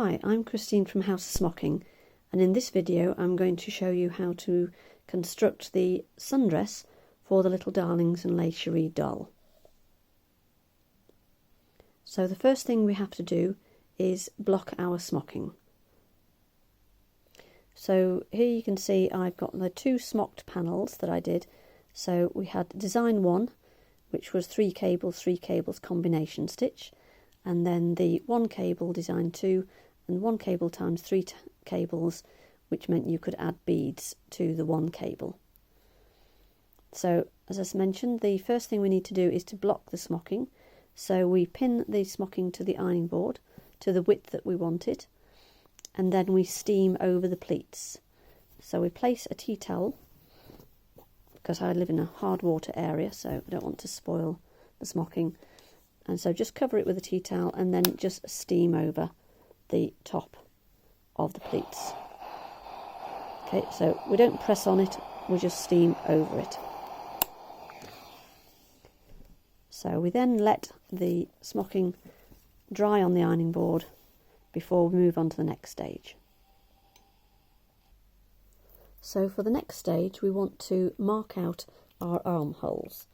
Hi, I'm Christine from House of Smocking, and in this video I'm going to show you how to construct the sundress for the Little Darlings and Les Cherie doll. So the first thing we have to do is block our smocking. So here you can see I've got the two smocked panels that I did. So we had design 1, which was 3 cables combination stitch, and then the 1 cable design 2 and 1 cable times 3 cables, which meant you could add beads to the 1 cable. So as I mentioned, the first thing we need to do is to block the smocking. So we pin the smocking to the ironing board to the width that we want it, and then we steam over the pleats. So we place a tea towel, because I live in a hard water area, so I don't want to spoil the smocking, and so just cover it with a tea towel and then just steam over the top of the pleats. Okay, so we don't press on it, we just steam over it. So we then let the smocking dry on the ironing board before we move on to the next stage. So for the next stage we want to mark out our armholes.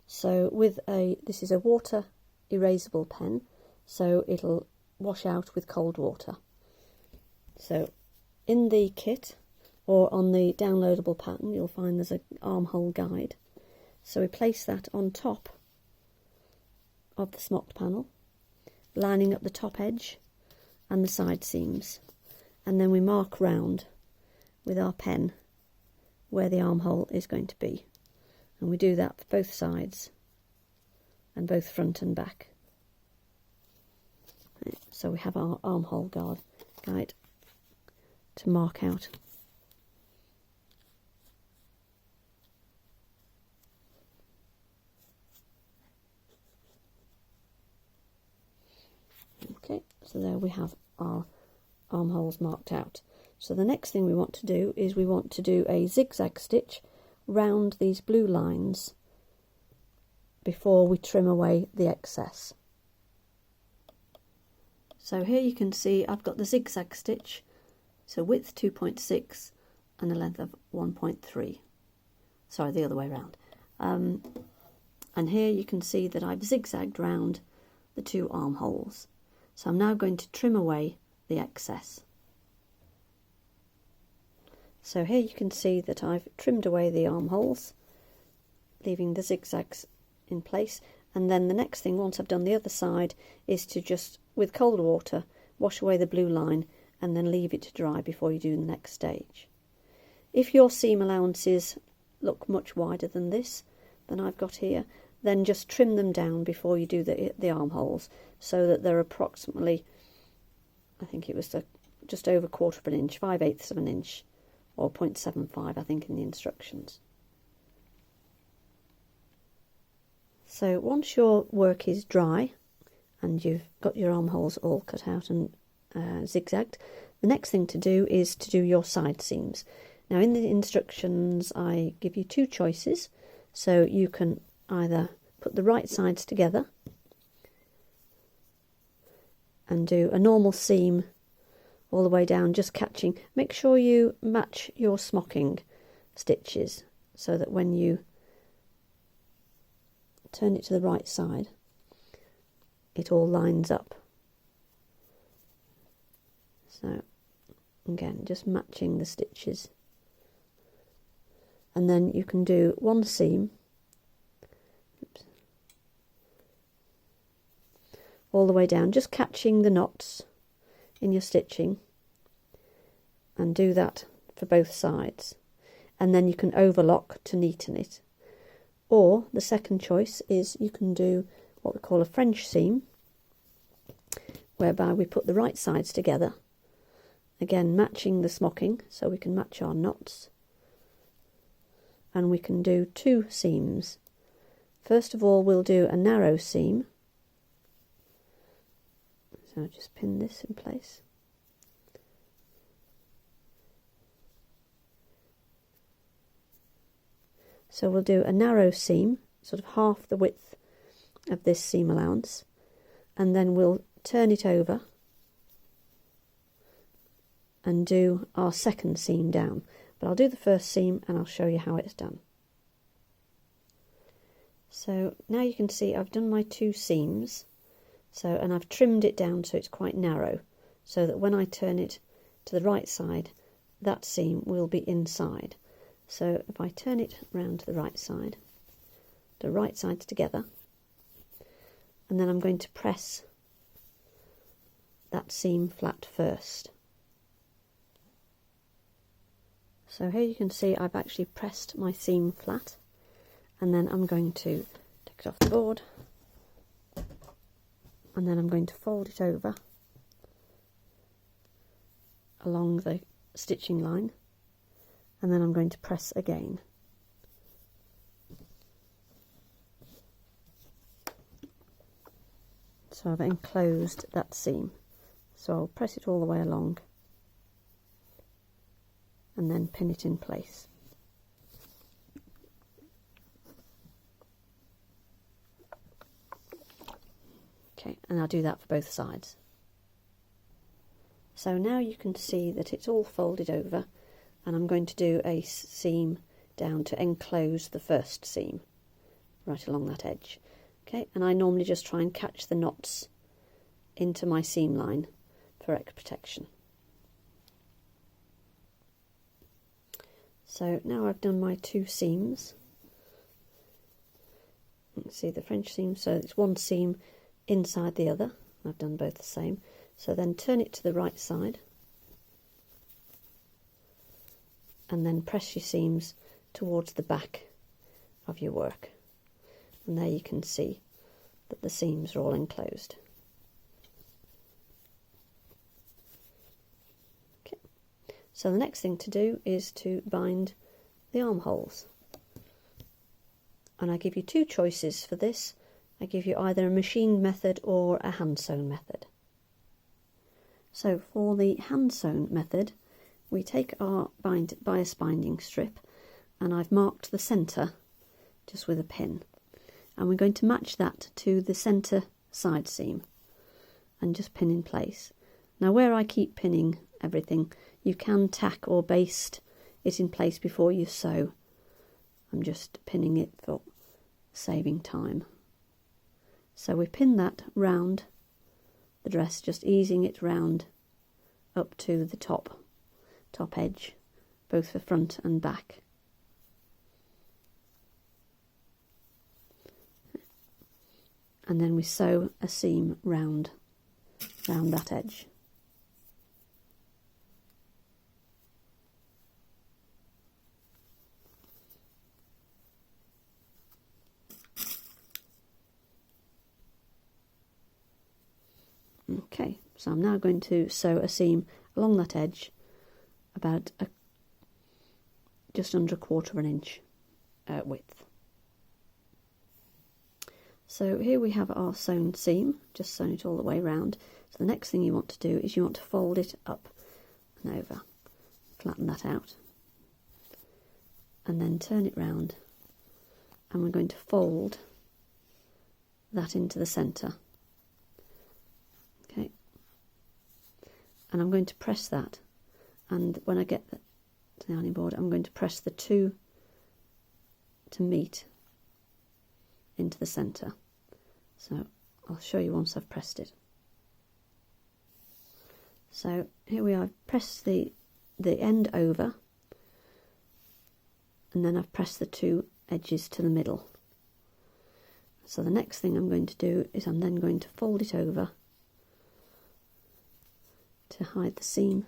So with this is a water erasable pen, so it'll wash out with cold water. So in the kit or on the downloadable pattern you'll find there's an armhole guide. So we place that on top of the smocked panel, lining up the top edge and the side seams, and then we mark round with our pen where the armhole is going to be, and we do that for both sides and both front and back. So we have our armhole guide to mark out. Okay, so there we have our armholes marked out. So the next thing we want to do is we want to do a zigzag stitch round these blue lines before we trim away the excess. So here you can see I've got the zigzag stitch, so width 2.6 and a length of 1.3. Sorry, the other way around. And here you can see that I've zigzagged round the 2 armholes. So I'm now going to trim away the excess. So here you can see that I've trimmed away the armholes, leaving the zigzags in place, and then the next thing, once I've done the other side, is to just, with cold water, wash away the blue line and then leave it to dry before you do the next stage. If your seam allowances look much wider than this, than I've got here, then just trim them down before you do the armholes, so that they're approximately, I think it was just over 1/4 of an inch, 5/8 of an inch, or 0.75 I think in the instructions. So once your work is dry and you've got your armholes all cut out and zigzagged, the next thing to do is to do your side seams. Now in the instructions I give you 2 choices, so you can either put the right sides together and do a normal seam all the way down, just catching. Make sure you match your smocking stitches so that when you turn it to the right side it all lines up. So again, just matching the stitches, and then you can do 1 seam all the way down, just catching the knots in your stitching, and do that for both sides, and then you can overlock to neaten it. Or the second choice is you can do what we call a French seam, whereby we put the right sides together, again matching the smocking so we can match our knots, and we can do 2 seams. First of all we'll do a narrow seam. So I'll just pin this in place. So we'll do a narrow seam, sort of half the width of this seam allowance, and then we'll turn it over and do our second seam down. But I'll do the first seam and I'll show you how it's done. So now you can see I've done my 2 seams, and I've trimmed it down so it's quite narrow, so that when I turn it to the right side, that seam will be inside. So if I turn it round to the right sides together, and then I'm going to press that seam flat first. So here you can see I've actually pressed my seam flat, and then I'm going to take it off the board, and then I'm going to fold it over along the stitching line, and then I'm going to press again. So I've enclosed that seam, so I'll press it all the way along and then pin it in place. Okay, and I'll do that for both sides. So now you can see that it's all folded over, and I'm going to do a seam down to enclose the first seam right along that edge. Okay, and I normally just try and catch the knots into my seam line for extra protection. So now I've done my 2 seams. Let's see the French seam, so it's 1 seam inside the other. I've done both the same. So then turn it to the right side, and then press your seams towards the back of your work. And there you can see that the seams are all enclosed. Okay. So the next thing to do is to bind the armholes. And I give you 2 choices for this. I give you either a machined method or a hand sewn method. So for the hand sewn method, we take our bias binding strip, and I've marked the centre just with a pin, and we're going to match that to the centre side seam and just pin in place. Now where I keep pinning everything, you can tack or baste it in place before you sew. I'm just pinning it for saving time. So we pin that round the dress, just easing it round up to the top edge, both for front and back. And then we sew a seam round that edge. Okay, so I'm now going to sew a seam along that edge about just under 1/4 of an inch width. So here we have our sewn seam, just sewn it all the way round. So the next thing you want to do is you want to fold it up and over, flatten that out, and then turn it round, and we're going to fold that into the centre. Okay, and I'm going to press that, and when I get the ironing board, I'm going to press the 2 to meet into the centre. So I'll show you once I've pressed it. So here we are, I've pressed the end over, and then I've pressed the 2 edges to the middle. So the next thing I'm going to do is I'm then going to fold it over to hide the seam,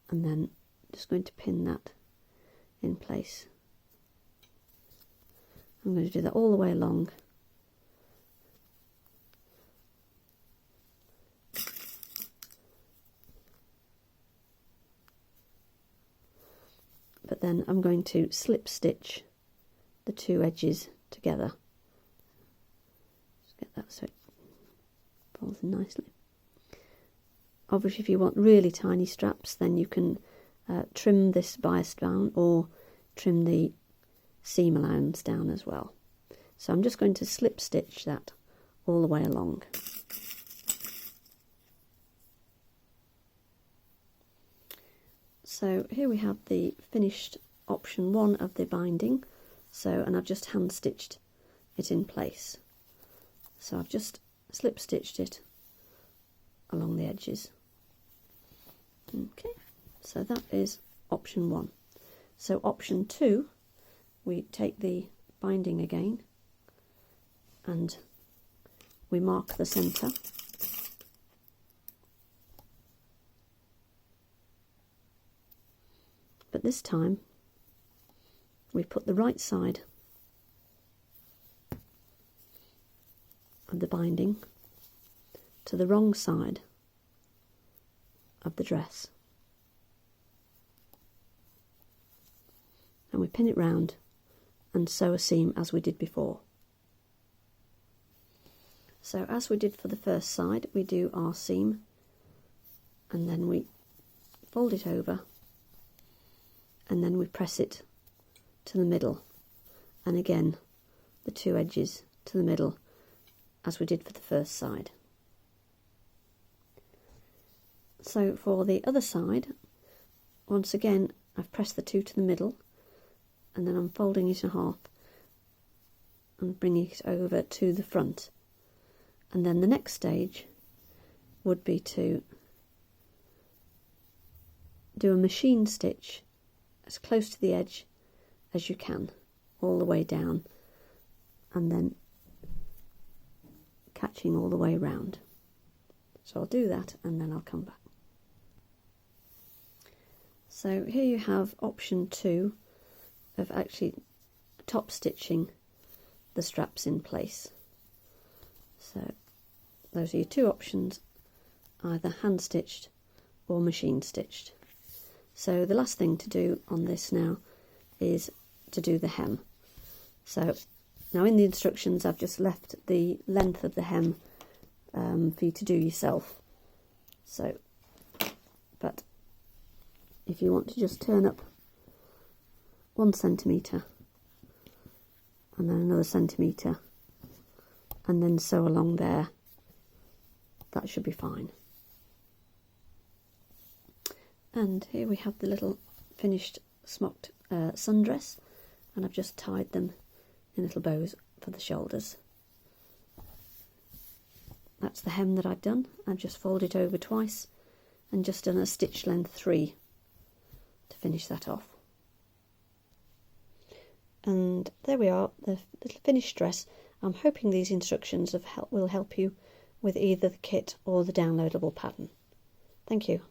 and then just going to pin that in place. I'm going to do that all the way along. But then I'm going to slip stitch the 2 edges together. Just get that so it falls in nicely. Obviously, if you want really tiny straps, then you can trim this bias down or trim the seam allowance down as well. So I'm just going to slip stitch that all the way along. So here we have the finished option 1 of the binding. So, and I've just hand stitched it in place. So I've just slip stitched it along the edges. Okay, so that is option 1. So option 2, we take the binding again and we mark the centre. But this time we put the right side of the binding to the wrong side of the dress, and we pin it round and sew a seam as we did before. So as we did for the first side, we do our seam and then we fold it over and then we press it to the middle, and again the two edges to the middle as we did for the first side. So for the other side, once again I've pressed the two to the middle and then I'm folding it in half and bringing it over to the front, and then the next stage would be to do a machine stitch as close to the edge as you can, all the way down, and then catching all the way round. So I'll do that and then I'll come back. So here you have option 2 of actually top stitching the straps in place. So those are your two options, either hand stitched or machine stitched. So the last thing to do on this now is to do the hem. So now in the instructions I've just left the length of the hem for you to do yourself. So, but if you want to just turn up 1 centimetre and then another centimetre and then sew along there, that should be fine. And here we have the little finished smocked sundress, and I've just tied them in little bows for the shoulders. That's the hem that I've done. I've just folded over twice and just done a stitch length 3 to finish that off. And there we are, the little finished dress. I'm hoping these instructions will help you with either the kit or the downloadable pattern. Thank you.